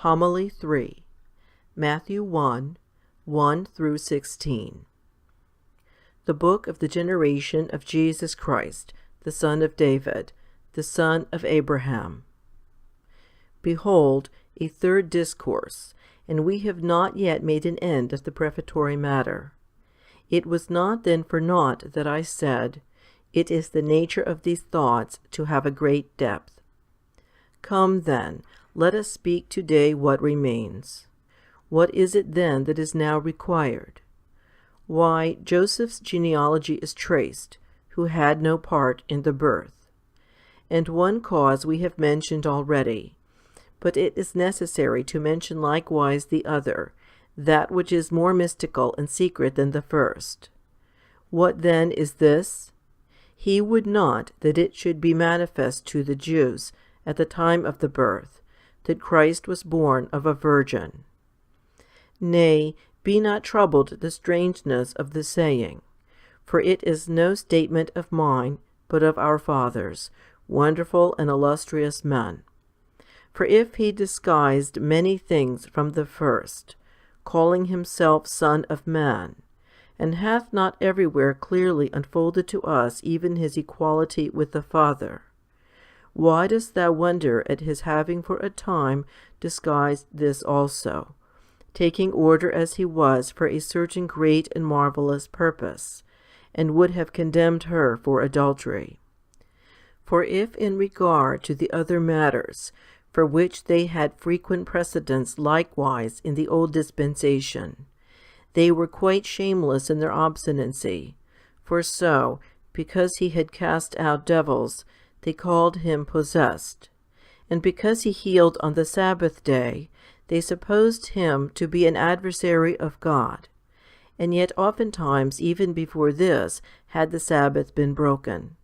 Homily 3, Matthew 1, 1 through 16. The book of the generation of Jesus Christ, the son of David, the son of Abraham. Behold, a third discourse, and we have not yet made an end of the prefatory matter. It was not then for naught that I said, it is the nature of these thoughts to have a great depth. Come then, let us speak today what remains. What is it then that is now required? Why, Joseph's genealogy is traced, who had no part in the birth. And one cause we have mentioned already, but it is necessary to mention likewise the other, that which is more mystical and secret than the first. What then is this? He would not that it should be manifest to the Jews at the time of the birth, that Christ was born of a virgin. Nay, be not troubled at the strangeness of the saying, for it is no statement of mine, but of our fathers, wonderful and illustrious men. For if he disguised many things from the first, calling himself Son of Man, and hath not everywhere clearly unfolded to us even his equality with the Father, why dost thou wonder at his having for a time disguised this also, taking order as he was for a certain great and marvellous purpose, and would have condemned her for adultery? For if in regard to the other matters, for which they had frequent precedents likewise in the old dispensation, they were quite shameless in their obstinacy, for so, because he had cast out devils, they called him possessed, and because he healed on the Sabbath day, they supposed him to be an adversary of God, and yet oftentimes even before this had the Sabbath been broken.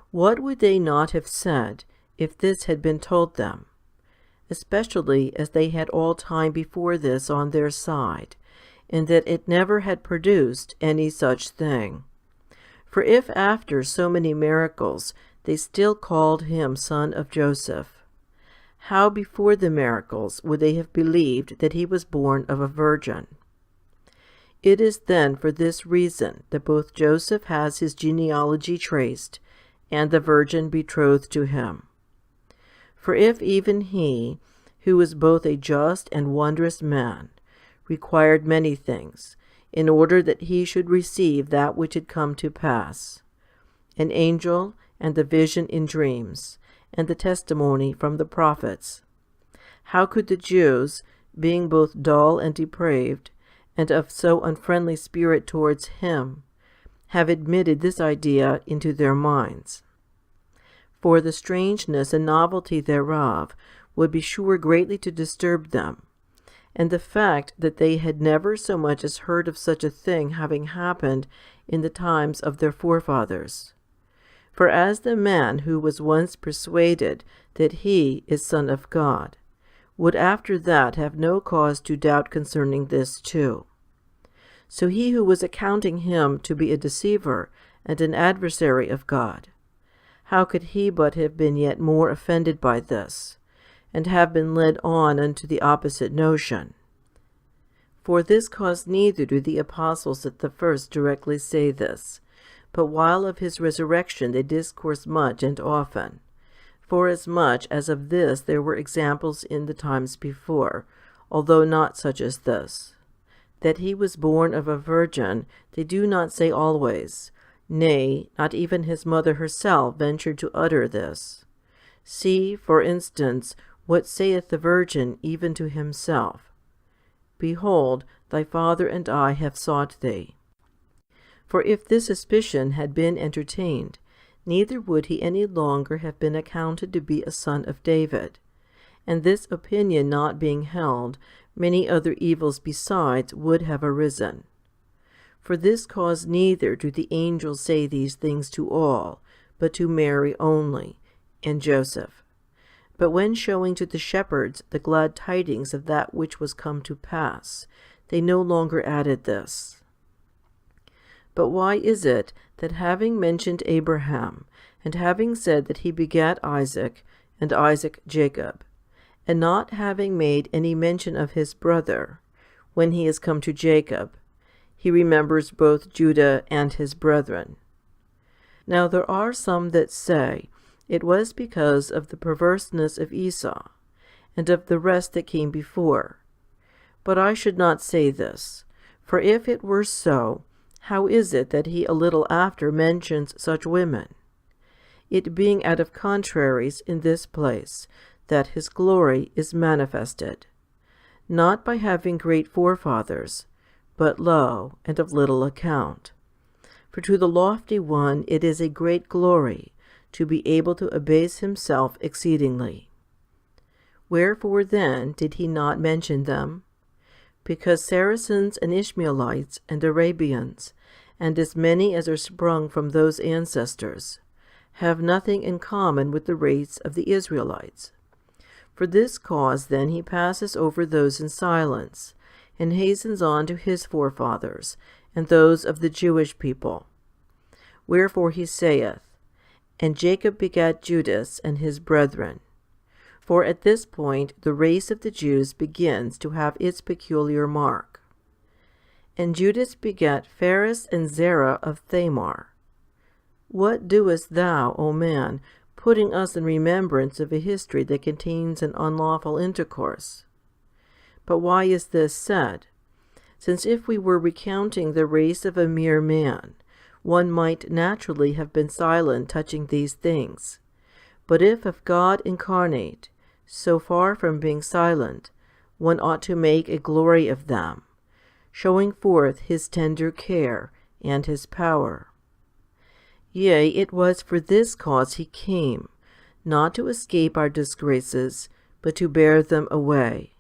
What would they not have said if this had been told them, especially as they had all time before this on their side, and that it never had produced any such thing? For if after so many miracles they still called him son of Joseph, how before the miracles would they have believed that he was born of a virgin? It is then for this reason that both Joseph has his genealogy traced, and the virgin betrothed to him. For if even he, who was both a just and wondrous man, required many things, in order that he should receive that which had come to pass, an angel, and the vision in dreams, and the testimony from the prophets, how could the Jews, being both dull and depraved, and of so unfriendly spirit towards him, have admitted this idea into their minds? For the strangeness and novelty thereof would be sure greatly to disturb them, and the fact that they had never so much as heard of such a thing having happened in the times of their forefathers. For as the man who was once persuaded that he is Son of God, would after that have no cause to doubt concerning this too, so he who was accounting him to be a deceiver and an adversary of God, how could he but have been yet more offended by this, and have been led on unto the opposite notion? For this cause neither do the apostles at the first directly say this, but while of his resurrection they discourse much and often, forasmuch as of this there were examples in the times before, although not such as this. That he was born of a virgin they do not say always, nay, not even his mother herself ventured to utter this. See, for instance, what saith the virgin even to himself, Behold, thy father and I have sought thee. For if this suspicion had been entertained, neither would he any longer have been accounted to be a son of David, and this opinion not being held, many other evils besides would have arisen. For this cause neither do the angels say these things to all, but to Mary only, and Joseph. But when showing to the shepherds the glad tidings of that which was come to pass, they no longer added this. But why is it that having mentioned Abraham, and having said that he begat Isaac, and Isaac Jacob, and not having made any mention of his brother, when he is come to Jacob, he remembers both Judah and his brethren. Now there are some that say it was because of the perverseness of Esau, and of the rest that came before. But I should not say this, for if it were so, how is it that he a little after mentions such women? It being out of contraries in this place, that his glory is manifested, not by having great forefathers, but low and of little account. For to the lofty one it is a great glory to be able to abase himself exceedingly. Wherefore then did he not mention them? Because Saracens and Ishmaelites and Arabians, and as many as are sprung from those ancestors, have nothing in common with the race of the Israelites. For this cause then he passes over those in silence, and hastens on to his forefathers, and those of the Jewish people. Wherefore he saith, And Jacob begat Judas and his brethren. For at this point the race of the Jews begins to have its peculiar mark. And Judas begat Phares and Zerah of Thamar. What doest thou, O man, putting us in remembrance of a history that contains an unlawful intercourse? But why is this said? Since if we were recounting the race of a mere man, one might naturally have been silent touching these things. But if of God incarnate, so far from being silent, one ought to make a glory of them, showing forth his tender care and his power. Yea, it was for this cause he came, not to escape our disgraces, but to bear them away.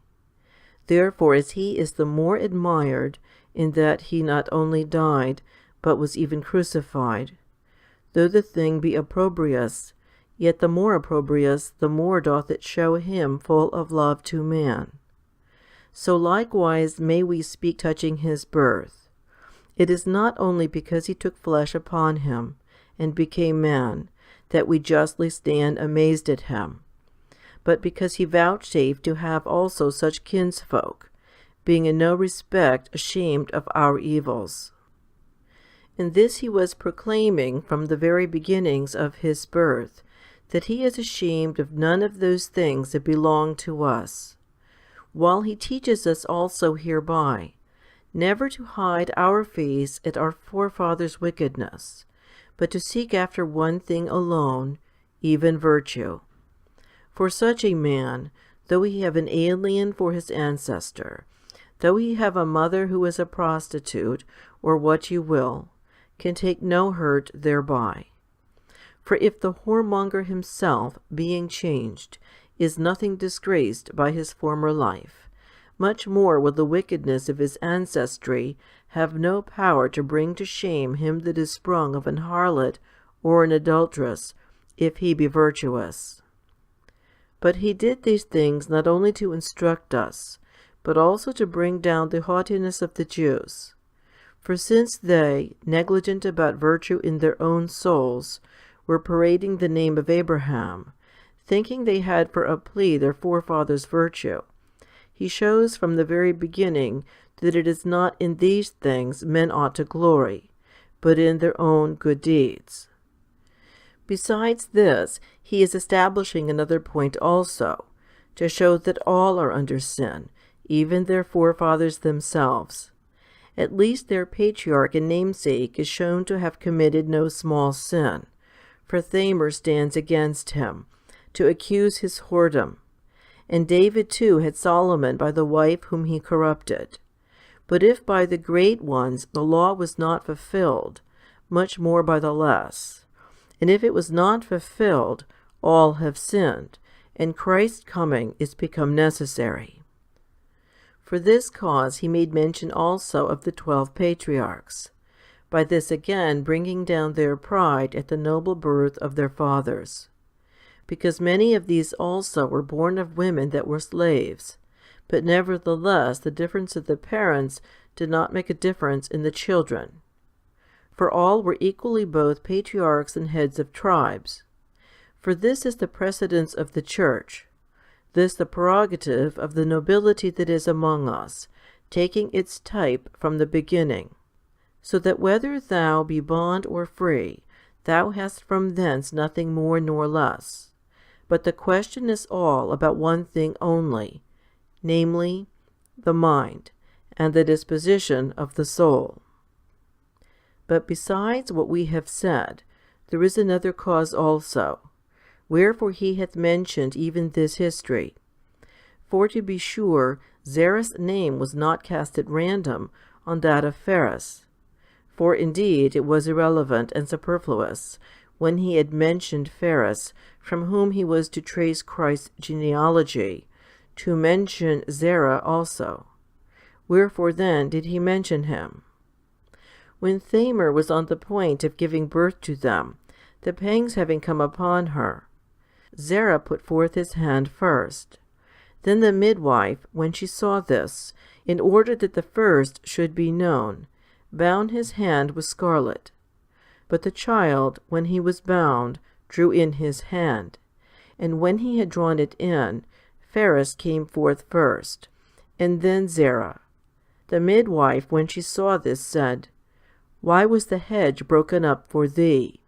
Therefore, as he is the more admired, in that he not only died, but was even crucified, though the thing be opprobrious, yet the more opprobrious, the more doth it show him full of love to man. So likewise may we speak touching his birth. It is not only because he took flesh upon him, and became man, that we justly stand amazed at him, but because he vouchsafed to have also such kinsfolk, being in no respect ashamed of our evils. And this he was proclaiming from the very beginnings of his birth, that he is ashamed of none of those things that belong to us, while he teaches us also hereby, never to hide our face at our forefathers' wickedness, but to seek after one thing alone, even virtue. For such a man, though he have an alien for his ancestor, though he have a mother who is a prostitute, or what you will, can take no hurt thereby. For if the whoremonger himself, being changed, is nothing disgraced by his former life, much more will the wickedness of his ancestry have no power to bring to shame him that is sprung of an harlot or an adulteress, if he be virtuous. But he did these things not only to instruct us, but also to bring down the haughtiness of the Jews. For since they, negligent about virtue in their own souls, were parading the name of Abraham, thinking they had for a plea their forefathers' virtue, he shows from the very beginning that it is not in these things men ought to glory, but in their own good deeds. Besides this, he is establishing another point also, to show that all are under sin, even their forefathers themselves. At least their patriarch and namesake is shown to have committed no small sin, for Thamar stands against him, to accuse his whoredom. And David too had Solomon by the wife whom he corrupted. But if by the great ones the law was not fulfilled, much more by the less. And if it was not fulfilled, all have sinned, and Christ's coming is become necessary. For this cause he made mention also of the 12 patriarchs, by this again bringing down their pride at the noble birth of their fathers. Because many of these also were born of women that were slaves, but nevertheless the difference of the parents did not make a difference in the children. For all were equally both patriarchs and heads of tribes. For this is the precedence of the Church, This the prerogative of the nobility that is among us, taking its type from the beginning, so that whether thou be bond or free, thou hast from thence nothing more nor less. But the question is all about one thing only, namely, the mind, and the disposition of the soul. But besides what we have said, there is another cause also, wherefore he hath mentioned even this history. For to be sure, Zerah's name was not cast at random on that of Phares. For indeed it was irrelevant and superfluous, when he had mentioned Phares, from whom he was to trace Christ's genealogy, to mention Zerah also. Wherefore then did he mention him? When Thamar was on the point of giving birth to them, the pangs having come upon her, Zerah put forth his hand first. Then the midwife, when she saw this, in order that the first should be known, bound his hand with scarlet. But the child, when he was bound, drew in his hand. And when he had drawn it in, Phares came forth first, and then Zerah. The midwife, when she saw this, said, Why was the hedge broken up for thee?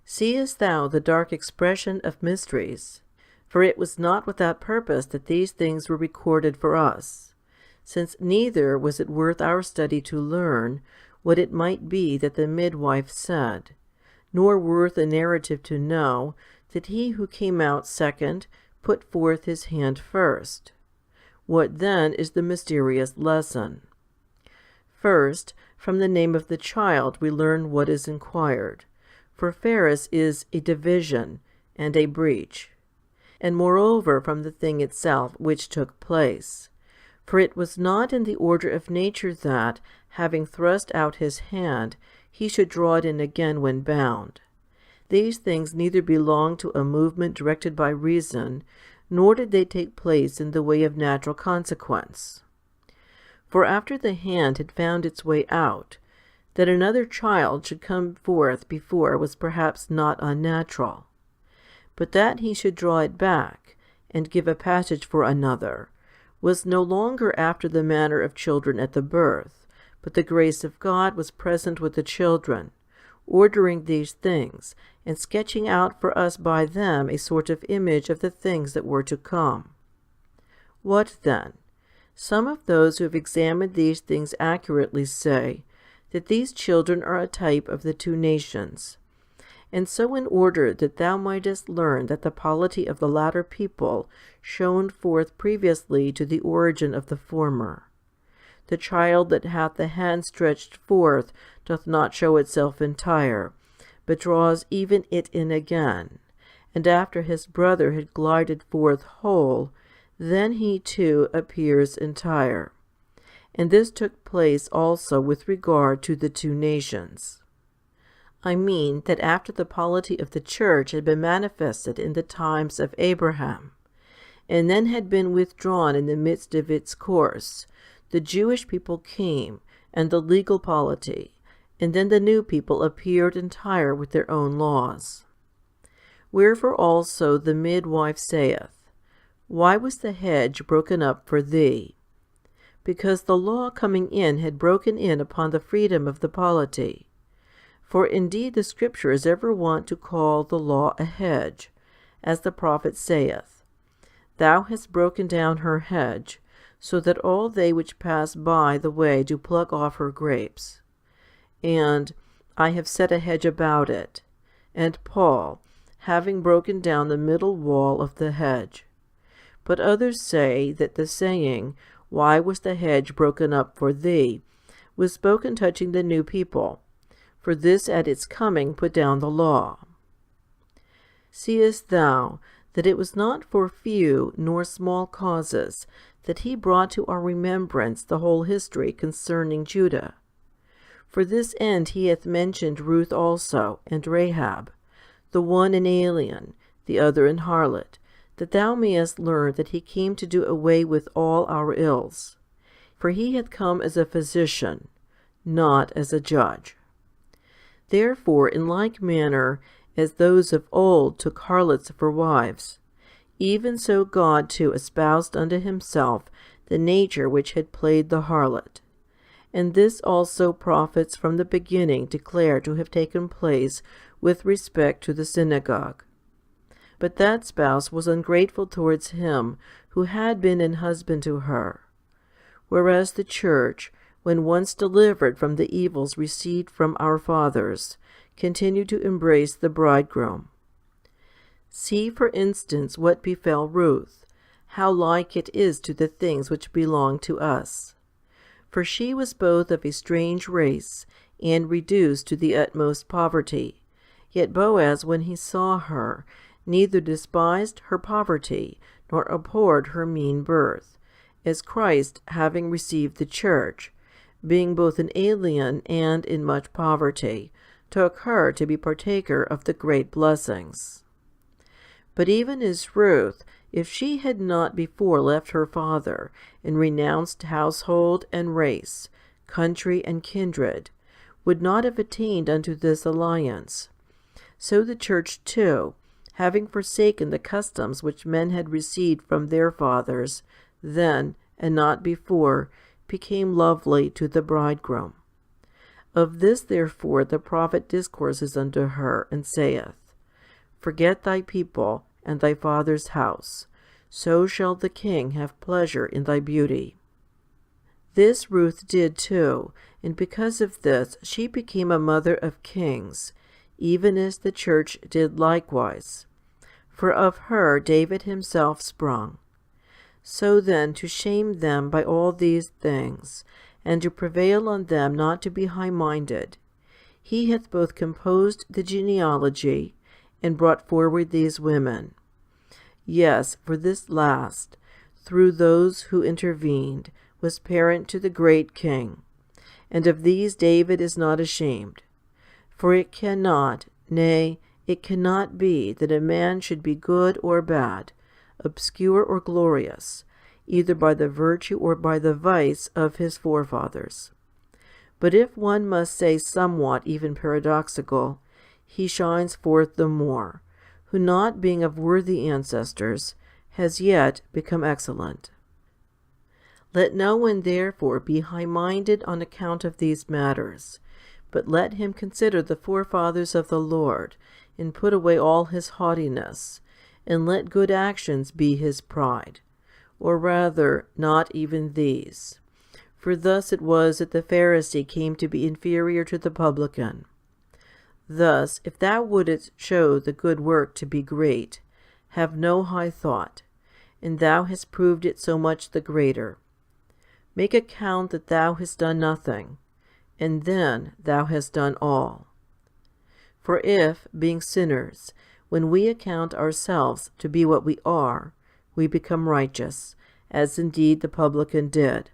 Seest thou the dark expression of mysteries? For it was not without purpose that these things were recorded for us, since neither was it worth our study to learn what it might be that the midwife said, nor worth a narrative to know that he who came out second put forth his hand first. What then is the mysterious lesson? First, from the name of the child we learn what is inquired, for Phares is a division and a breach, and moreover from the thing itself which took place. For it was not in the order of nature that, having thrust out his hand, he should draw it in again when bound. These things neither belong to a movement directed by reason, nor did they take place in the way of natural consequence. For after the hand had found its way out, that another child should come forth before was perhaps not unnatural. But that he should draw it back, and give a passage for another, was no longer after the manner of children at the birth, but the grace of God was present with the children, ordering these things, and sketching out for us by them a sort of image of the things that were to come. What then? Some of those who have examined these things accurately say that these children are a type of the two nations. And so in order that thou mightest learn that the polity of the latter people shone forth previously to the origin of the former. The child that hath the hand stretched forth doth not show itself entire, but draws even it in again, and after his brother had glided forth whole, then he too appears entire. And this took place also with regard to the two nations. I mean that after the polity of the church had been manifested in the times of Abraham, and then had been withdrawn in the midst of its course, the Jewish people came, and the legal polity, and then the new people appeared entire with their own laws. Wherefore also the midwife saith, Why was the hedge broken up for thee? Because the law coming in had broken in upon the freedom of the polity. For indeed the Scripture is ever wont to call the law a hedge, as the prophet saith, Thou hast broken down her hedge, so that all they which pass by the way do pluck off her grapes. And, I have set a hedge about it. And Paul, having broken down the middle wall of the hedge. But others say that the saying, Why was the hedge broken up for thee? Was spoken touching the new people, for this at its coming put down the law. Seest thou that it was not for few nor small causes that he brought to our remembrance the whole history concerning Judah? For this end he hath mentioned Ruth also, and Rahab, the one an alien, the other an harlot, that thou mayest learn that he came to do away with all our ills. For he hath come as a physician, not as a judge. Therefore, in like manner as those of old took harlots for wives, Even so God too espoused unto himself the nature which had played the harlot. And this also prophets from the beginning declare to have taken place with respect to the synagogue. But that spouse was ungrateful towards him who had been an husband to her. Whereas the church, when once delivered from the evils received from our fathers, continued to embrace the bridegroom. See, for instance, what befell Ruth, how like it is to the things which belong to us. For she was both of a strange race, and reduced to the utmost poverty. Yet Boaz, when he saw her, neither despised her poverty, nor abhorred her mean birth, as Christ, having received the church, being both an alien and in much poverty, took her to be partaker of the great blessings. But even as Ruth, if she had not before left her father, and renounced household and race, country and kindred, would not have attained unto this alliance, so the church too, having forsaken the customs which men had received from their fathers, then, and not before, became lovely to the bridegroom. Of this therefore the prophet discourses unto her, and saith, Forget thy people, and thy father's house, so shall the king have pleasure in thy beauty. This Ruth did too, and because of this she became a mother of kings, even as the church did likewise. For of her David himself sprung. So then, to shame them by all these things, and to prevail on them not to be high-minded, he hath both composed the genealogy, and brought forward these women. Yes, for this last, through those who intervened, was parent to the great king. And of these David is not ashamed. For it cannot, nay, it cannot be that a man should be good or bad, obscure or glorious, either by the virtue or by the vice of his forefathers. But if one must say somewhat even paradoxical, he shines forth the more, who not being of worthy ancestors, has yet become excellent. Let no one therefore be high-minded on account of these matters, but let him consider the forefathers of the Lord, and put away all his haughtiness, and let good actions be his pride, or rather, not even these. For thus it was that the Pharisee came to be inferior to the publican. Thus, if thou wouldest show the good work to be great, have no high thought, and thou hast proved it so much the greater. Make account that thou hast done nothing, and then thou hast done all. For if, being sinners, when we account ourselves to be what we are, we become righteous, as indeed the publican did,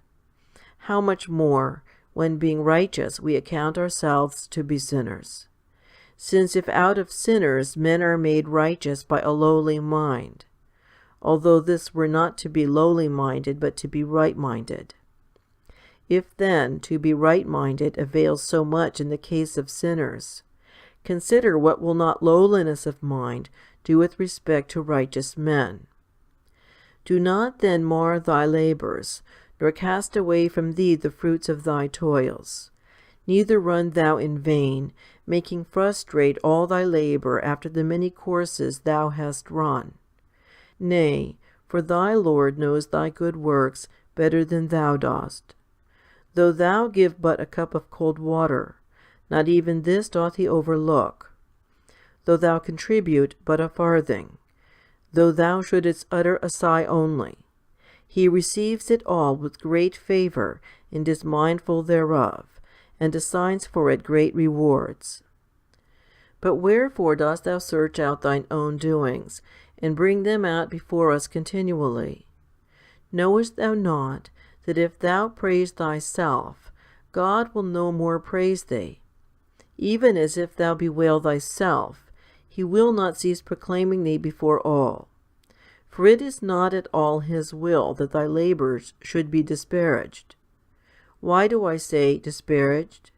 how much more, when being righteous we account ourselves to be sinners? Since if out of sinners men are made righteous by a lowly mind, although this were not to be lowly minded, but to be right-minded. If then to be right-minded avails so much in the case of sinners, consider what will not lowliness of mind do with respect to righteous men. Do not then mar thy labours, nor cast away from thee the fruits of thy toils. Neither run thou in vain, making frustrate all thy labour after the many courses thou hast run. Nay, for thy Lord knows thy good works better than thou dost. Though thou give but a cup of cold water, not even this doth he overlook. Though thou contribute but a farthing, though thou shouldest utter a sigh only, he receives it all with great favour and is mindful thereof, and assigns for it great rewards. But wherefore dost thou search out thine own doings, and bring them out before us continually? Knowest thou not that if thou praise thyself, God will no more praise thee? Even as if thou bewail thyself, he will not cease proclaiming thee before all. For it is not at all his will that thy labours should be disparaged. Why do I say disparaged?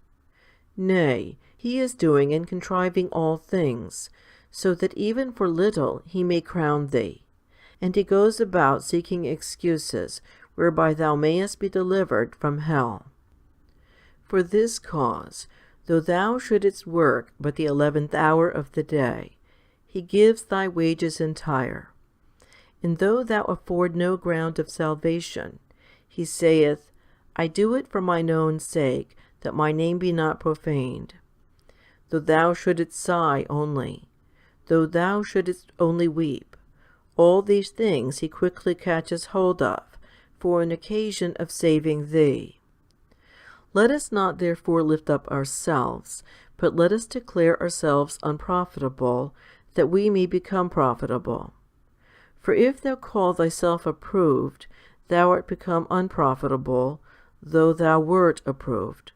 Nay, he is doing and contriving all things, so that even for little he may crown thee, and he goes about seeking excuses whereby thou mayest be delivered from hell. For this cause, though thou shouldest work but the 11th hour of the day, he gives thy wages entire. And though thou afford no ground of salvation, he saith, I do it for mine own sake, that my name be not profaned. Though thou shouldest sigh only, though thou shouldest only weep, all these things he quickly catches hold of, for an occasion of saving thee. Let us not therefore lift up ourselves, but let us declare ourselves unprofitable, that we may become profitable. For if thou call thyself approved, thou art become unprofitable, though thou wert approved.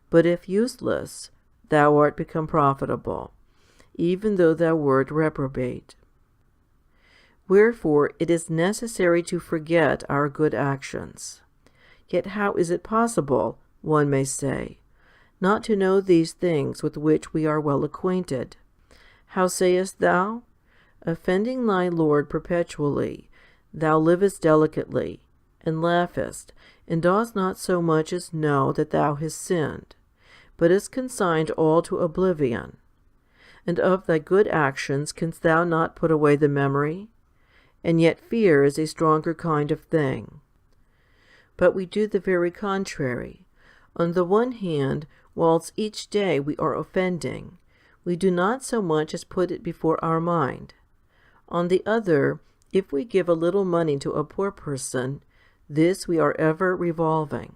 But if useless, thou art become profitable, even though thou wert reprobate. Wherefore it is necessary to forget our good actions. Yet how is it possible, one may say, not to know these things with which we are well acquainted? How sayest thou? Offending thy Lord perpetually, thou livest delicately, and laughest, and dost not so much as know that thou hast sinned, but is consigned all to oblivion. And of thy good actions canst thou not put away the memory? And yet fear is a stronger kind of thing. But we do the very contrary. On the one hand, whilst each day we are offending, we do not so much as put it before our mind. On the other, if we give a little money to a poor person, this we are ever revolving.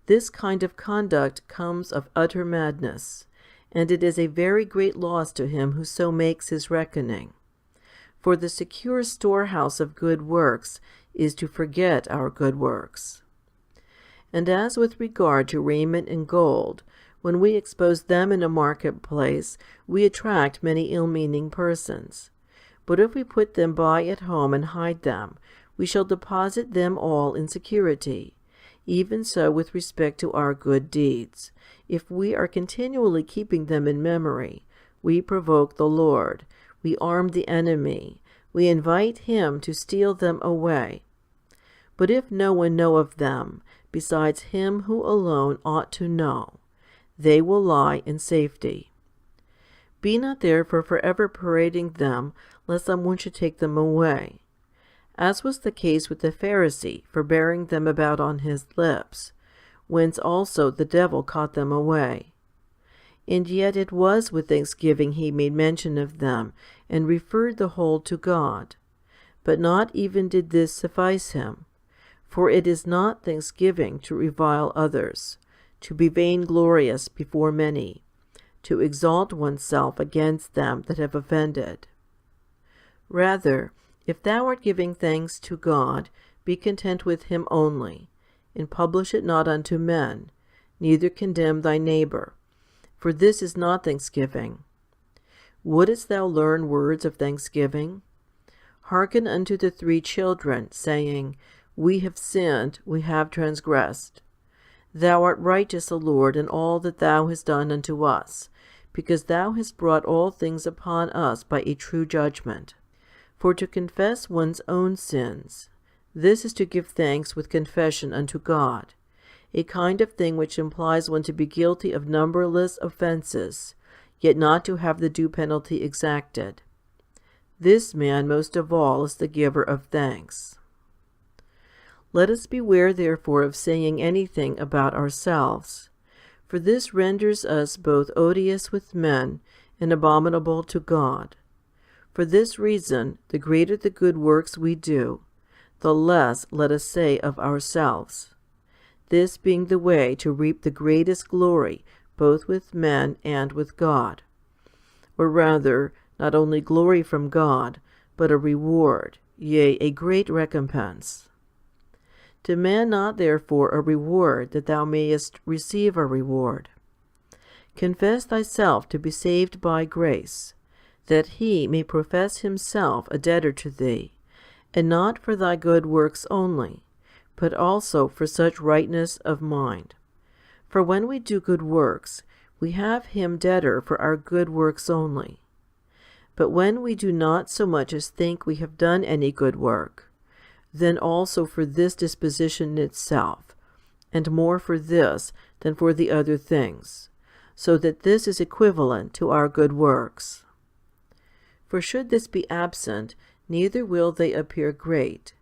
This kind of conduct comes of utter madness, and it is a very great loss to him who so makes his reckoning. For the secure storehouse of good works is to forget our good works. And as with regard to raiment and gold, when we expose them in a marketplace, we attract many ill-meaning persons. But if we put them by at home and hide them, we shall deposit them all in security. Even so with respect to our good deeds. If we are continually keeping them in memory, we provoke the Lord, we arm the enemy, we invite him to steal them away. But if no one know of them, besides him who alone ought to know, they will lie in safety. Be not therefore forever parading them, lest someone should take them away. As was the case with the Pharisee for bearing them about on his lips, whence also the devil caught them away. And yet it was with thanksgiving he made mention of them, and referred the whole to God. But not even did this suffice him. For it is not thanksgiving to revile others, to be vainglorious before many, to exalt oneself against them that have offended. Rather, if thou art giving thanks to God, be content with him only, and publish it not unto men, neither condemn thy neighbour, for this is not thanksgiving. Wouldest thou learn words of thanksgiving? Hearken unto the 3 children, saying, We have sinned, we have transgressed. Thou art righteous, O Lord, in all that thou hast done unto us, because thou hast brought all things upon us by a true judgment. For to confess one's own sins, this is to give thanks with confession unto God, a kind of thing which implies one to be guilty of numberless offences, yet not to have the due penalty exacted. This man most of all is the giver of thanks. Let us beware therefore of saying anything about ourselves, for this renders us both odious with men and abominable to God. For this reason, the greater the good works we do, the less let us say of ourselves, this being the way to reap the greatest glory both with men and with God, or rather, not only glory from God, but a reward, yea, a great recompense. Demand not therefore a reward, that thou mayest receive a reward. Confess thyself to be saved by grace, that he may profess himself a debtor to thee, and not for thy good works only, but also for such rightness of mind. For when we do good works, we have him debtor for our good works only. But when we do not so much as think we have done any good work, then also for this disposition itself, and more for this than for the other things, so that this is equivalent to our good works. For should this be absent, neither will they appear great.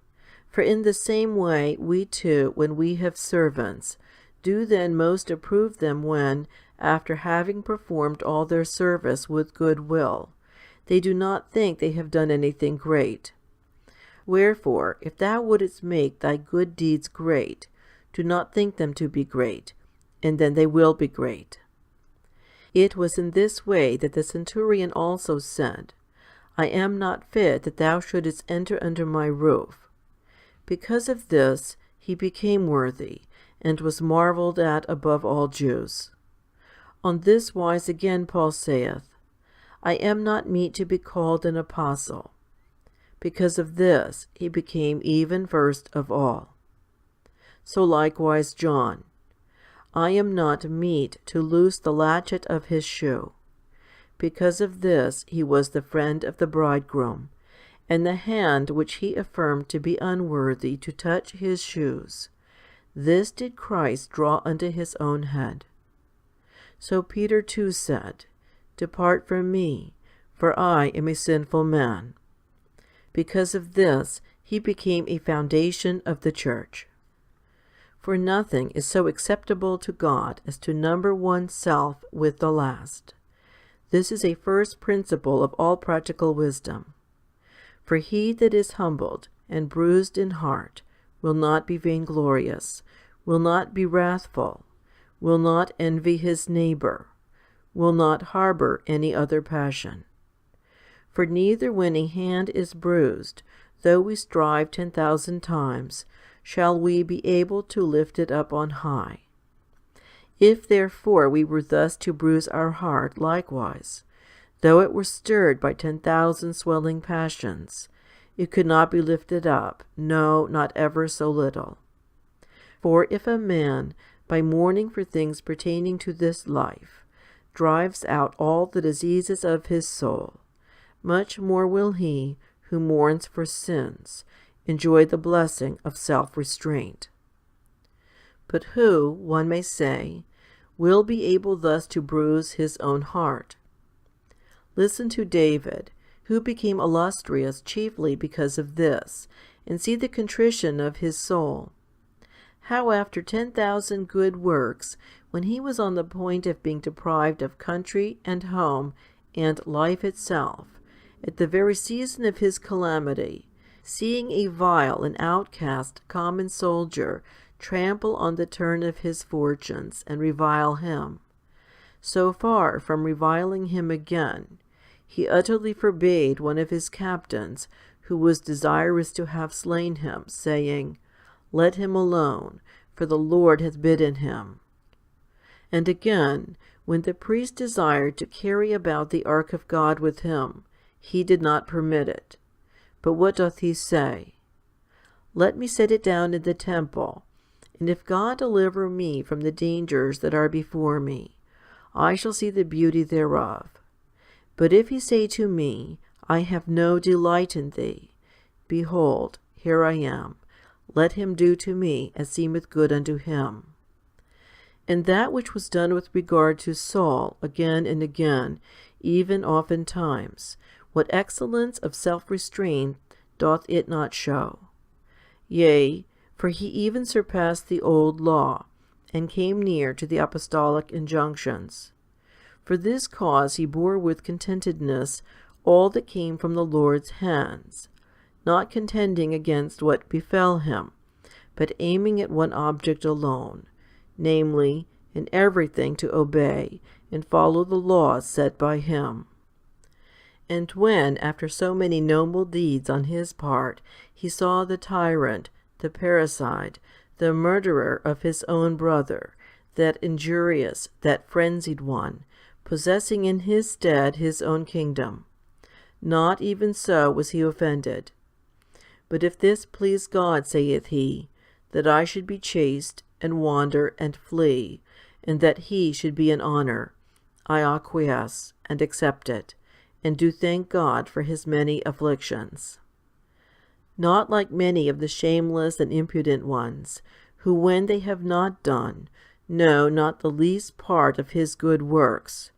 For in the same way we too, when we have servants, do then most approve them when, after having performed all their service with good will, they do not think they have done anything great. Wherefore, if thou wouldest make thy good deeds great, do not think them to be great, and then they will be great. It was in this way that the centurion also said, I am not fit that thou shouldest enter under my roof. Because of this he became worthy, and was marvelled at above all Jews. On this wise again Paul saith, I am not meet to be called an apostle. Because of this he became even first of all. So likewise John, I am not meet to loose the latchet of his shoe. Because of this he was the friend of the bridegroom, and the hand which he affirmed to be unworthy to touch his shoes, this did Christ draw unto his own head. So Peter too said, Depart from me, for I am a sinful man. Because of this he became a foundation of the church. For nothing is so acceptable to God as to number oneself with the last. This is a first principle of all practical wisdom. For he that is humbled and bruised in heart will not be vainglorious, will not be wrathful, will not envy his neighbor, will not harbor any other passion. For neither when a hand is bruised, though we strive 10,000 times, shall we be able to lift it up on high. If therefore we were thus to bruise our heart likewise, though it were stirred by 10,000 swelling passions, it could not be lifted up, no, not ever so little. For if a man, by mourning for things pertaining to this life, drives out all the diseases of his soul, much more will he, who mourns for sins, enjoy the blessing of self-restraint. But who, one may say, will be able thus to bruise his own heart? Listen to David, who became illustrious chiefly because of this, and see the contrition of his soul. How after 10,000 good works, when he was on the point of being deprived of country and home and life itself, at the very season of his calamity, seeing a vile and outcast common soldier trample on the turn of his fortunes and revile him, so far from reviling him again, he utterly forbade one of his captains, who was desirous to have slain him, saying, Let him alone, for the Lord hath bidden him. And again, when the priest desired to carry about the ark of God with him, he did not permit it. But what doth he say? Let me set it down in the temple, and if God deliver me from the dangers that are before me, I shall see the beauty thereof. But if he say to me, I have no delight in thee, behold, here I am, let him do to me as seemeth good unto him. And that which was done with regard to Saul again and again, even oftentimes, what excellence of self-restraint doth it not show? Yea, for he even surpassed the old law, and came near to the apostolic injunctions. For this cause he bore with contentedness all that came from the Lord's hands, not contending against what befell him, but aiming at one object alone, namely, in everything to obey and follow the laws set by him. And when, after so many noble deeds on his part, he saw the tyrant, the parricide, the murderer of his own brother, that injurious, that frenzied one, possessing in his stead his own kingdom, not even so was he offended. But if this please God, saith he, that I should be chaste, and wander, and flee, and that he should be in honour, I acquiesce, and accept it, and do thank God for his many afflictions. Not like many of the shameless and impudent ones, who when they have not done, know not the least part of his good works,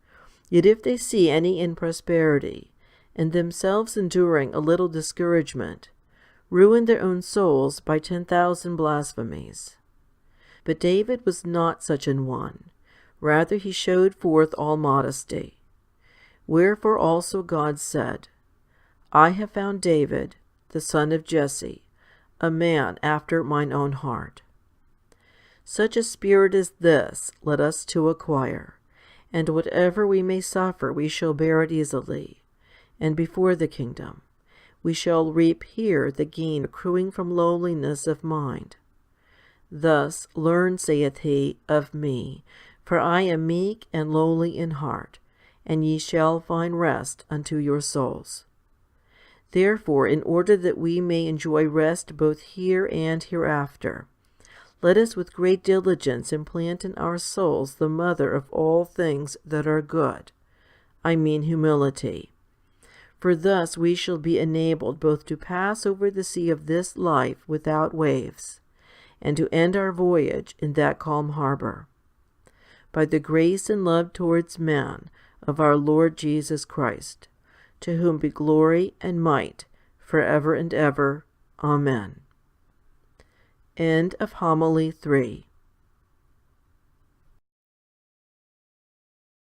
yet if they see any in prosperity, and themselves enduring a little discouragement, ruin their own souls by 10,000 blasphemies. But David was not such an one. Rather he showed forth all modesty. Wherefore also God said, I have found David, the son of Jesse, a man after mine own heart. Such a spirit as this let us to acquire, and whatever we may suffer we shall bear it easily, and before the kingdom we shall reap here the gain accruing from lowliness of mind. Thus learn, saith he, of me, for I am meek and lowly in heart, and ye shall find rest unto your souls. Therefore, in order that we may enjoy rest both here and hereafter, let us with great diligence implant in our souls the mother of all things that are good, I mean humility. For thus we shall be enabled both to pass over the sea of this life without waves, and to end our voyage in that calm harbour. By the grace and love towards man of our Lord Jesus Christ, to whom be glory and might for ever and ever. Amen. End of Homily 3.